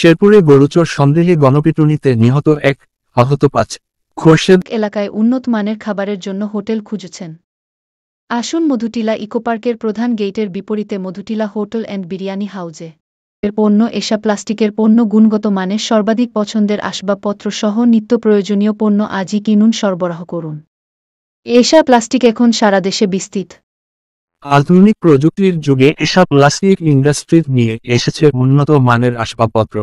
শেরপুরে গরুচোর সন্দেহে গণপিটুনিতে নিহত 1, আহত 5। খোরশেদ এলাকায় উন্নত মানের খাবারের জন্য হোটেল খুঁজছেন? আসুন মধুটিলা ইকোপার্কের প্রধান গেইটের বিপরীতে মধুটিলা হোটেল অ্যান্ড বিরিয়ানি হাউজে। এর পণ্য এশা প্লাস্টিকের পণ্য, গুণগত মানের সর্বাধিক পছন্দের আসবাবপত্র সহ নিত্য প্রয়োজনীয় পণ্য আজই কিনুন, সরবরাহ করুন। এশা প্লাস্টিক এখন সারা দেশে বিস্তৃত। আধুনিক প্রযুক্তির যুগে এশা প্লাস্টিক ইন্ডাস্ট্রিজ নিয়ে এসেছে উন্নত মানের আসবাবপত্র।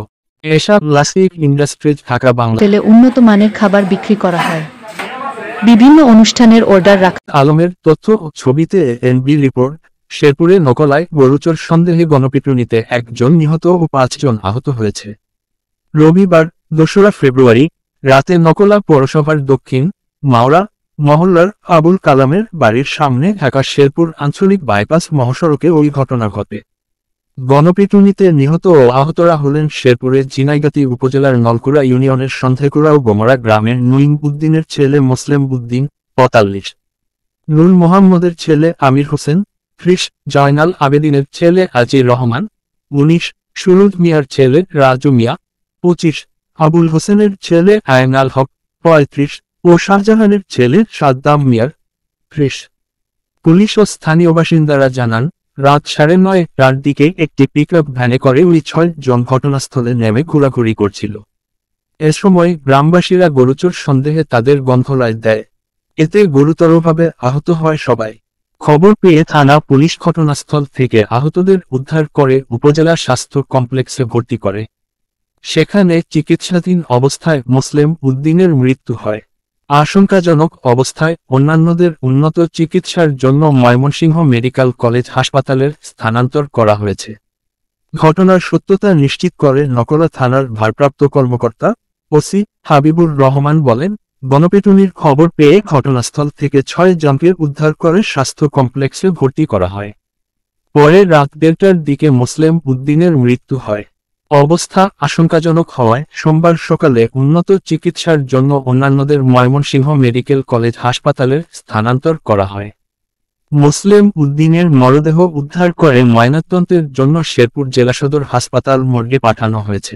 এশা প্লাস্টিক ইন্ডাস্ট্রিজ ঢাকা বাংলা হোটেলে উন্নত মানের খাবার বিক্রি করা হয়। বিভিন্ন অনুষ্ঠানের অর্ডার রাখা। আলমের তথ্য ও ছবিতে এনবি রিপোর্ট। শেরপুরে নকলায় গরুচোর সন্দেহে গণপিটুনিতে 1 জন নিহত ও 5 জন আহত হয়েছে। রবিবার 2রা ফেব্রুয়ারি রাতে নকলা পৌরসভার দক্ষিণ মাওরা মহল্লার আবুল কালামের বাড়ির সামনে ঢাকা শেরপুর আঞ্চলিক বাইপাস মহাসড়কে ওই ঘটনা ঘটে। গণপিটুনিতে নিহত ও আহতরা হলেন শেরপুরের ঝিনাইগাতি উপজেলার নলকুড়া ইউনিয়নের সন্ধ্যেকুড়া ও গোমরা গ্রামের নঈম উদ্দিনের ছেলে মোসলেম উদ্দিন 45, নূর মোহাম্মদের ছেলে আমির হোসেন 30, জয়নাল আবেদিনের ছেলে আজির রহমান 19, সুরুজ মিয়ার ছেলে রাজু মিয়া 25, আবুল হোসেনের ছেলে আয়নাল হক 35 ও শাহজাহানের ছেলে সাদ্দাম মিয়ার 30। পুলিশ ও স্থানীয় বাসিন্দারা জানান, রাত 9:30টার দিকে একটি পিকআপ ভ্যানে করে ওই 6 জন ঘটনাস্থলে নেমে ঘোরাঘুরি করছিল। এ সময় গ্রামবাসীরা গরুচোর সন্দেহে তাদের গন্ধলায় দেয়। এতে গুরুতরভাবে আহত হয় সবাই। খবর পেয়ে থানা পুলিশ ঘটনাস্থল থেকে আহতদের উদ্ধার করে উপজেলা স্বাস্থ্য কমপ্লেক্সে ভর্তি করে। সেখানে চিকিৎসাধীন অবস্থায় মোসলেম উদ্দিনের মৃত্যু হয়। আশঙ্কাজনক অবস্থায় অন্যান্যদের উন্নত চিকিৎসার জন্য ময়মনসিংহ মেডিকেল কলেজ হাসপাতালে স্থানান্তর করা হয়েছে। ঘটনার সত্যতা নিশ্চিত করে নকলা থানার ভারপ্রাপ্ত কর্মকর্তা ওসি হাবিবুর রহমান বলেন, গণপিটুনির খবর পেয়ে ঘটনাস্থল থেকে 6 জনকে উদ্ধার করে স্বাস্থ্য কমপ্লেক্সে ভর্তি করা হয়। পরে রাত 1:30টার দিকে মোসলেম উদ্দিনের মৃত্যু হয়। অবস্থা আশঙ্কাজনক হওয়ায় সোমবার সকালে উন্নত চিকিৎসার জন্য অন্যান্যদের ময়মনসিংহ মেডিকেল কলেজ হাসপাতালে স্থানান্তর করা হয়। মোসলেম উদ্দিনের মরদেহ উদ্ধার করে ময়নাতদন্তের জন্য শেরপুর জেলা সদর হাসপাতাল মর্গে পাঠানো হয়েছে।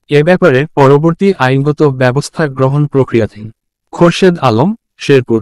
এ ব্যাপারে পরবর্তী আইনগত ব্যবস্থা গ্রহণ প্রক্রিয়াধীন। খোরশেদ আলম, শেরপুর।